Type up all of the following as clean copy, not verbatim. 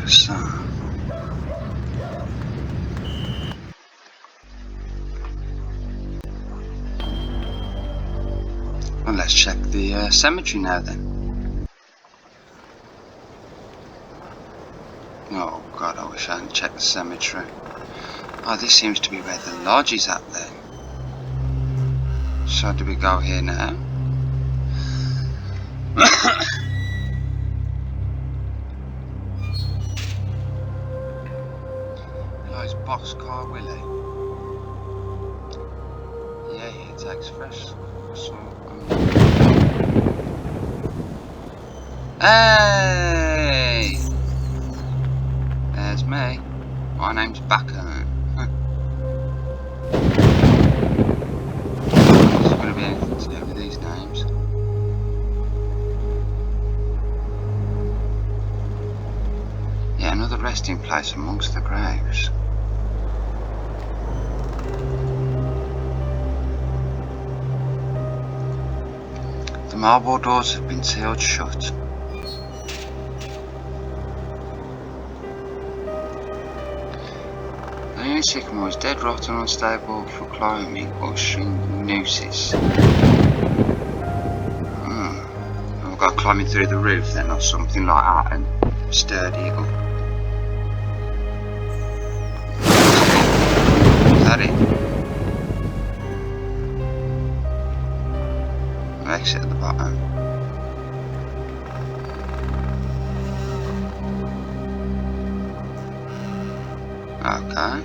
So, well, let's check the cemetery now then. Oh god, I wish I hadn't checked the cemetery. Oh, this seems to be where the lodge is at then. So do we go here now? Hello, it's Boxcar Willie. Yeah, he takes fresh. So, hey! There's me. My name's Backer. There's going to be anything to do with these names. Yeah, another resting place amongst the graves. The marble doors have been sealed shut. The new sycamore is dead, rotten, unstable for climbing or string nooses. I've got climbing through the roof then, or something like that, and sturdy it up. Is that it? Exit at the bottom. Okay.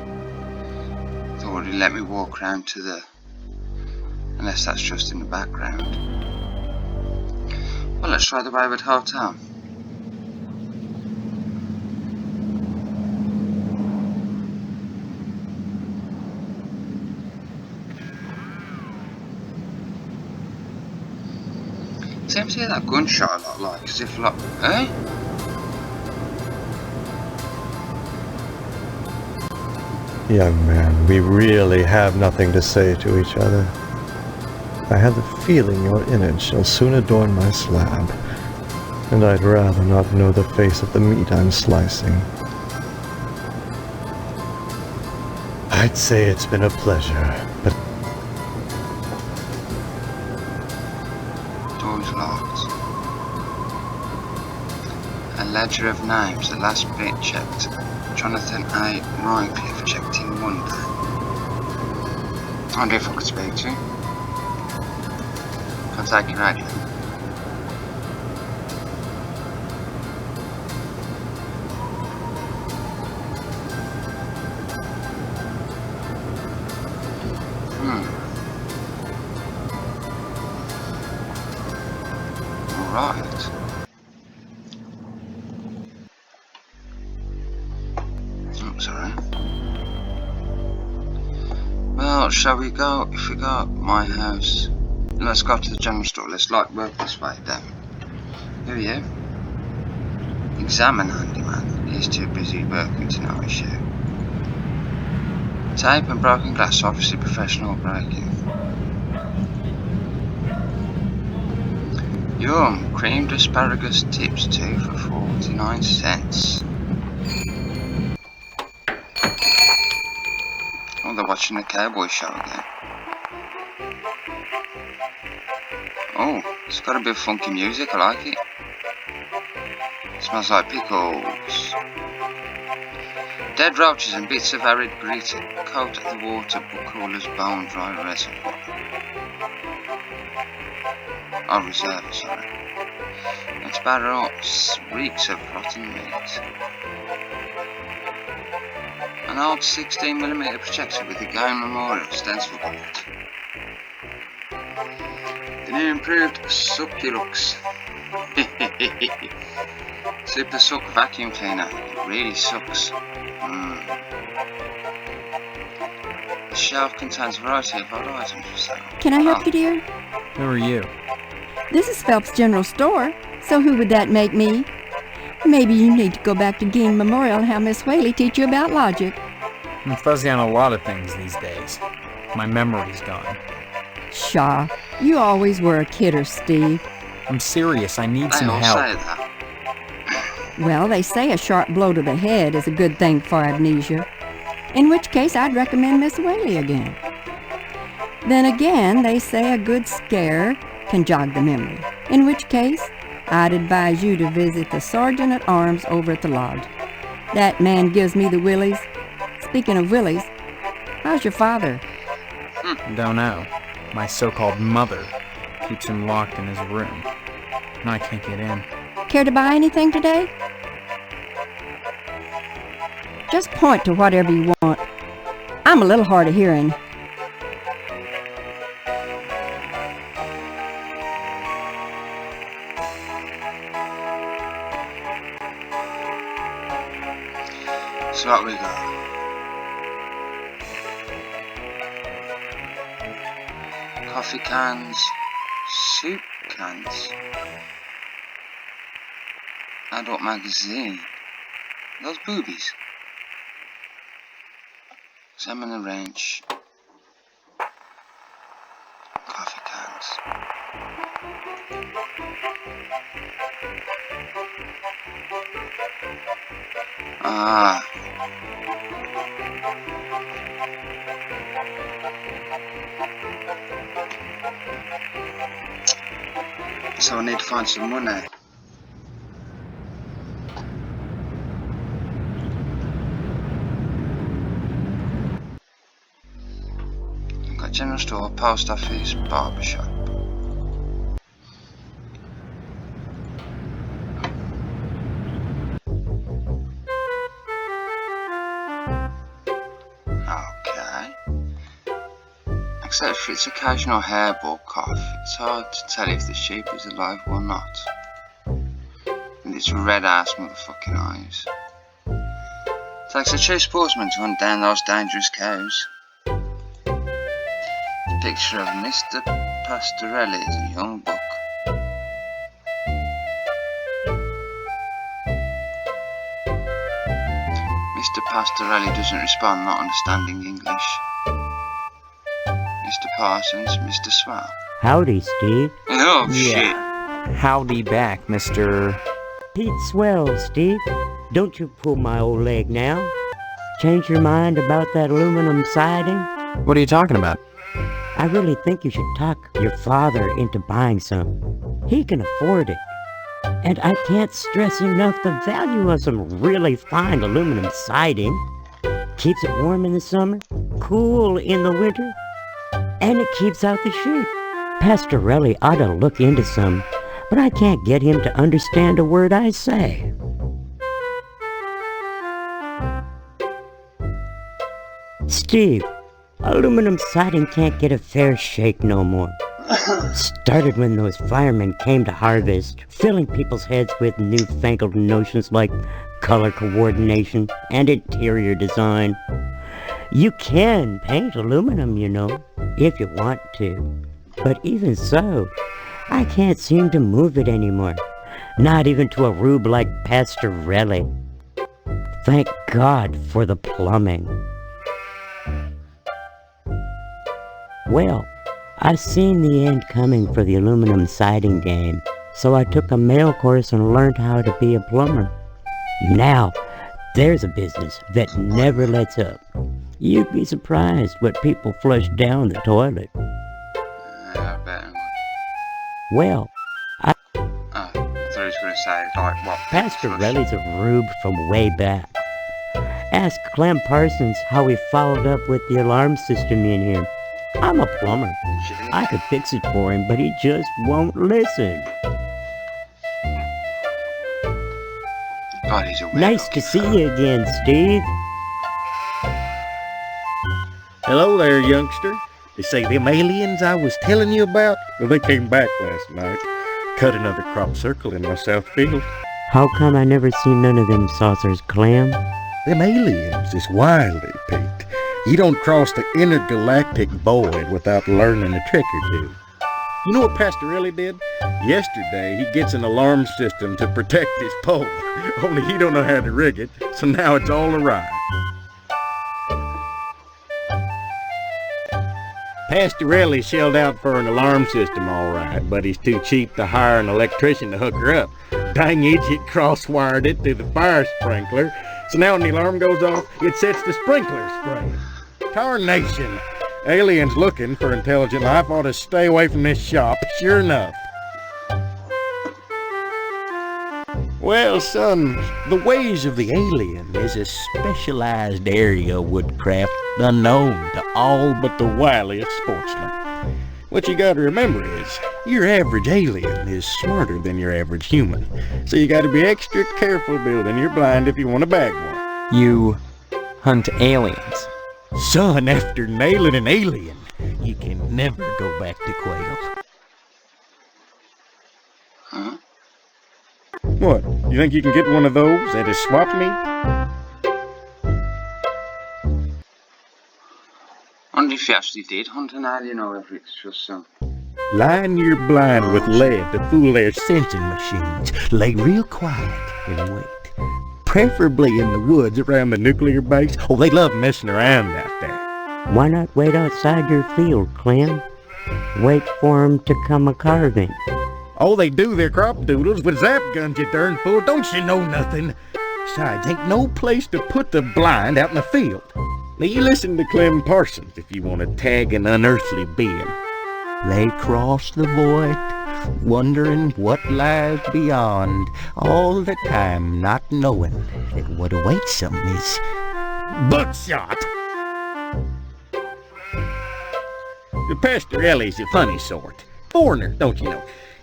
Thought he'd let me walk around to the... Unless that's just in the background. Well, let's try the Wayward Hotel. Seems to hear that gunshot a lot, like as if like, eh? Young man, we really have nothing to say to each other. I have the feeling your image shall soon adorn my slab, and I'd rather not know the face of the meat I'm slicing. I'd say it's been a pleasure, but... Door's locked. A ledger of names, the last bit checked. Jonathan A. Rhinecliffe checked in Monday. I wonder if I could speak to him. Contact your radio. Alright. Oh, sorry. Well, shall we go? If we go my house, let's go to the general store. Let's like work this way down. Who are you? Examine handyman. He's too busy working to notice you. Tape and broken glass, obviously professional breaking. Yum, creamed asparagus tips 2 for 49 cents. Oh, they're watching the cowboy show again. Oh, it's got a bit of funky music, I like it. Smells like pickles. Dead roaches and bits of arid grit coat the water cooler's bone dry reservoir. Oh, reserve, sorry. Its barrel reeks of rotten meat. An old 16mm projector with a game memorial stencil on it. The new improved Succulux. Super Suck vacuum cleaner. It really sucks. The shelf contains a variety of odd items for sale. Can I help you, dear? Who are you? This is Phelps General Store, so who would that make me? Maybe you need to go back to Gein Memorial and have Miss Whaley teach you about logic. I'm fuzzy on a lot of things these days. My memory's gone. Pshaw, you always were a kidder, Steve. I'm serious, I need They some all help. say that. Well, they say a sharp blow to the head is a good thing for amnesia, in which case I'd recommend Miss Whaley again. Then again, they say a good scare can jog the memory, in which case I'd advise you to visit the sergeant-at-arms over at the lodge. That man gives me the willies. Speaking of willies, how's your father? Don't know. My so-called mother keeps him locked in his room, and I can't get in. Care to buy anything today? Just point to whatever you want. I'm a little hard of hearing. So what we got? Coffee cans, soup cans, adult magazine. Those boobies. Salmon and ranch. Coffee cans. Ah. So I need to find some money. I've got general store, post office, barber shop. Okay. Except for its occasional hairball cough, it's hard to tell if the sheep is alive or not. With its red ass motherfucking eyes. Takes a true sportsman to hunt down those dangerous cows. Picture of Mr. Pastorelli as a young buck. Mr. Pastorelli doesn't respond, not understanding English. Mr. Parsons, Mr. Swell. Howdy, Steve. Oh shit. Yeah. Howdy back, Mr. Pete Swell, Steve. Don't you pull my old leg now. Change your mind about that aluminum siding? What are you talking about? I really think you should talk your father into buying some. He can afford it. And I can't stress enough the value of some really fine aluminum siding. Keeps it warm in the summer, cool in the winter, and it keeps out the sheep. Pastorelli ought to look into some, but I can't get him to understand a word I say. Steve, aluminum siding can't get a fair shake no more. Started when those firemen came to harvest, filling people's heads with newfangled notions like color coordination and interior design. You can paint aluminum, you know, if you want to. But even so, I can't seem to move it anymore. Not even to a rube like Pastorelli. Thank God for the plumbing. Well, I've seen the end coming for the aluminum siding game, so I took a mail course and learned how to be a plumber. Now, there's a business that never lets up. You'd be surprised what people flush down the toilet. I bet. Well, I thought he was going to say, like, what? Pastorelli's a rube from way back. Ask Clem Parsons how he followed up with the alarm system in here. I'm a plumber. I could fix it for him, but he just won't listen. God, he's a weirdo. Nice to see you again, Steve. Hello there, youngster. They say them aliens I was telling you about, well, they came back last night. Cut another crop circle in my south field. How come I never seen none of them saucers, Clem? Them aliens is wily, Pete. You don't cross the intergalactic void without learning a trick or two. You know what Pastorelli did? Yesterday, he gets an alarm system to protect his pole. Only he don't know how to rig it, so now it's all awry. Pastorelli shelled out for an alarm system all right, but he's too cheap to hire an electrician to hook her up. dang idiot cross-wired it through the fire sprinkler, so now when the alarm goes off, it sets the sprinkler spraying. Tarnation! Aliens looking for intelligent life ought to stay away from this shop, sure enough. Well, son, the ways of the alien is a specialized area of woodcraft unknown to all but the wiliest sportsmen. What you gotta remember is, your average alien is smarter than your average human, so you gotta be extra careful building your blind if you want to bag one. You hunt aliens. Son, after nailing an alien, you can never go back to quail. Huh? What, you think you can get one of those at a swap meet? Only if you actually did hunt an alien, or if it's just some... Line your blind with lead to fool their sensing machines. Lay real quiet and wait. Preferably in the woods around the nuclear base. Oh, they love messing around out there. Why not wait outside your field, Clem? Wait for 'em to come a-carving. Oh, they do their crop doodles with zap guns, you darn fool. Don't you know nothing? Besides, ain't no place to put the blind out in the field. Now, you listen to Clem Parsons if you want to tag an unearthly being. They cross the void, wondering what lies beyond, all the time not knowing that what awaits them is buckshot. Pastor Ellie's a funny sort. Foreigner, don't you know?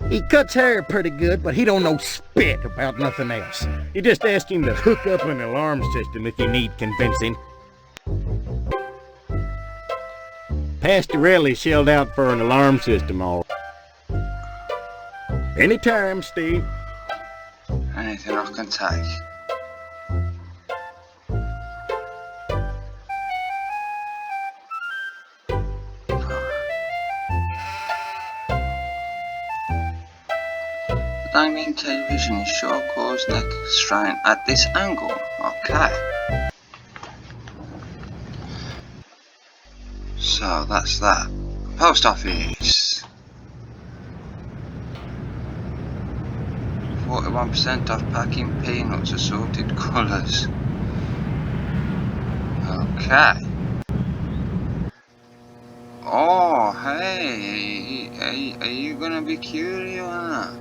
He cuts hair pretty good, but he don't know spit about nothing else. You just ask him to hook up an alarm system if you need convincing. Pastor Ellie shelled out for an alarm system, all right. Anytime, Steve. Anything I can take. I mean, television is sure caused neck strain at this angle. Okay. So that's that. Post office. 41% off packing peanuts, assorted colours. Okay. Oh, hey, are you gonna be curious or not?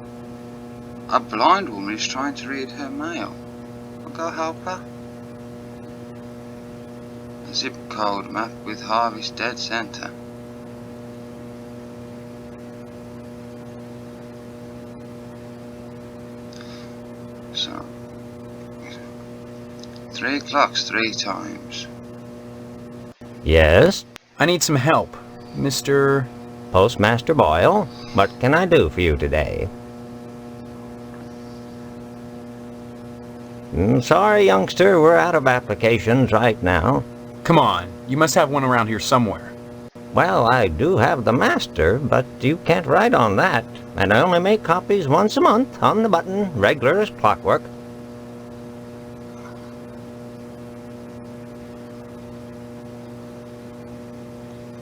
A blind woman is trying to read her mail. I'll go help her. A zip code map with Harvey's dead center. So 3 o'clock's 3 times. Yes? I need some help, Mr. Postmaster Boyle, what can I do for you today? Sorry, youngster, we're out of applications right now. Come on, you must have one around here somewhere. Well, I do have the master, but you can't write on that. And I only make copies once a month, on the button, regular as clockwork.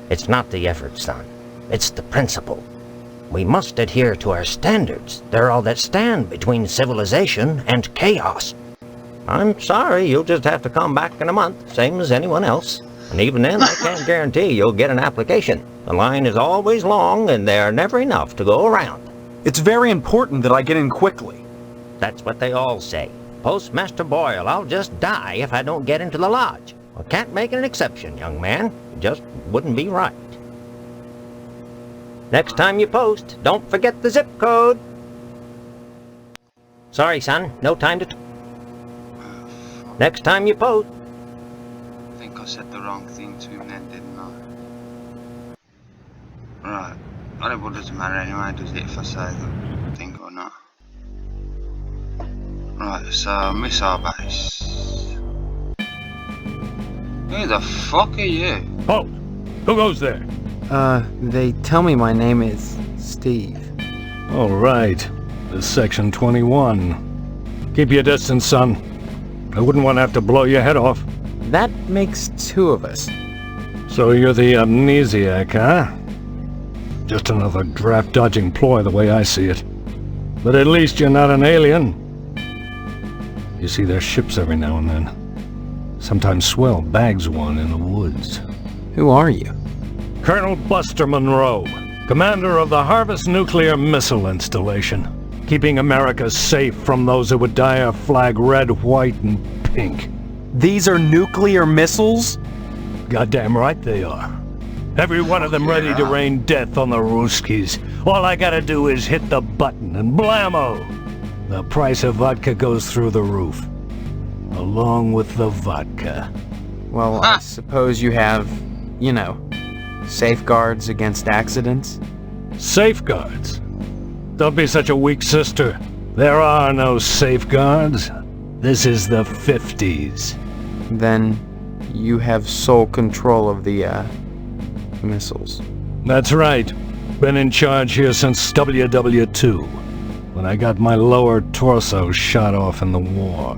It's not the effort, son. It's the principle. We must adhere to our standards. They're all that stand between civilization and chaos. I'm sorry, you'll just have to come back in a month, same as anyone else. And even then, I can't guarantee you'll get an application. The line is always long, and there are never enough to go around. It's very important that I get in quickly. That's what they all say. Postmaster Boyle, I'll just die if I don't get into the lodge. I can't make an exception, young man. It just wouldn't be right. Next time you post, don't forget the zip code. Sorry, son, no time to... Next time you post... I think I said the wrong thing to him then, didn't I? Right. Well, it doesn't matter anyway, does it, if I say the thing or not? Right, so missile base. Who the fuck are you? Oh, who goes there? They tell me my name is Steve. All right, this is Section 21. Keep your distance, son. I wouldn't want to have to blow your head off. That makes 2 of us. So you're the amnesiac, huh? Just another draft-dodging ploy the way I see it. But at least you're not an alien. You see their ships every now and then. Sometimes swell bags one in the woods. Who are you? Colonel Buster Monroe, commander of the Harvest nuclear missile installation, keeping America safe from those who would dye our flag red, white, and pink. These are nuclear missiles? Goddamn right they are. Every one of them ready to rain death on the Ruskies. All I gotta do is hit the button and blammo! The price of vodka goes through the roof. Along with the vodka. Well, I suppose you have, you know, safeguards against accidents? Safeguards? Don't be such a weak sister. There are no safeguards. This is the 50s. Then you have sole control of the, missiles. That's right. Been in charge here since WW2, when I got my lower torso shot off in the war.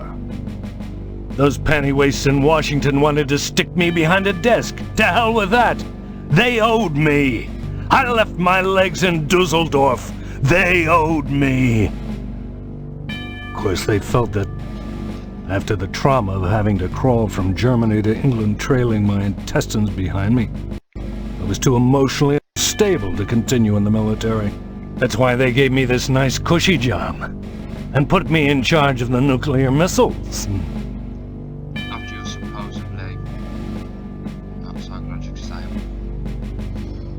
Those pantywaists in Washington wanted to stick me behind a desk. To hell with that! They owed me! I left my legs in Dusseldorf. They owed me! Of course, they felt that after the trauma of having to crawl from Germany to England trailing my intestines behind me, I was too emotionally unstable to continue in the military. That's why they gave me this nice cushy job and put me in charge of the nuclear missiles. After you're supposedly not psychological stable.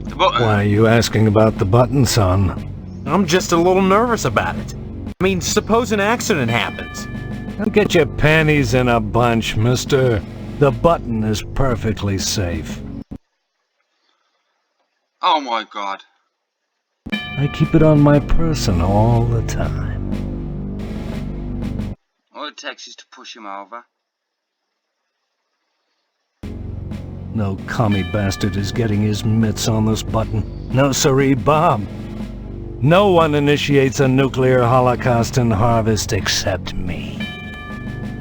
The button. Why are you asking about the button, son? I'm just a little nervous about it. I mean, suppose an accident happens. Don't get your panties in a bunch, mister. The button is perfectly safe. Oh my god. I keep it on my person all the time. All it takes is to push him over. No commie bastard is getting his mitts on this button. No siree, Bob. No one initiates a nuclear holocaust in Harvest except me.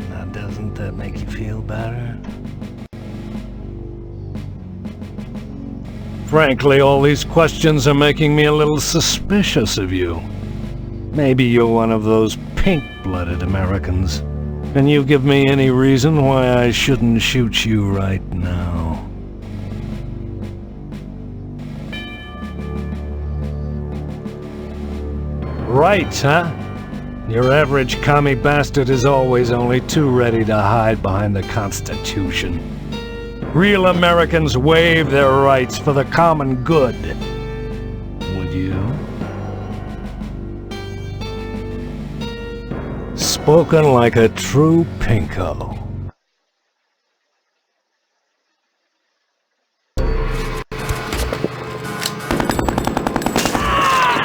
Now, doesn't that make you feel better? Frankly, all these questions are making me a little suspicious of you. Maybe you're one of those pink-blooded Americans. Can you give me any reason why I shouldn't shoot you right now? Right, huh? Your average commie bastard is always only too ready to hide behind the Constitution. Real Americans waive their rights for the common good. Would you? Spoken like a true pinko.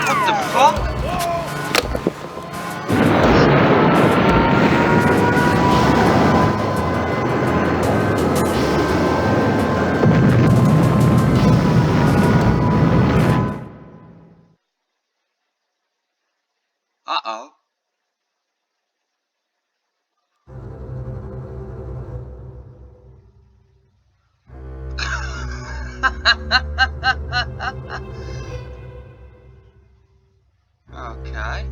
What the fuck? Uh-oh. Okay.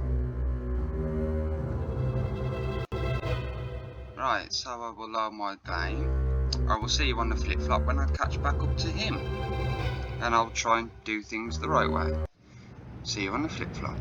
Right, so I will lower my game. I will see you on the flip-flop when I catch back up to him. And I'll try and do things the right way. See you on the flip-flop.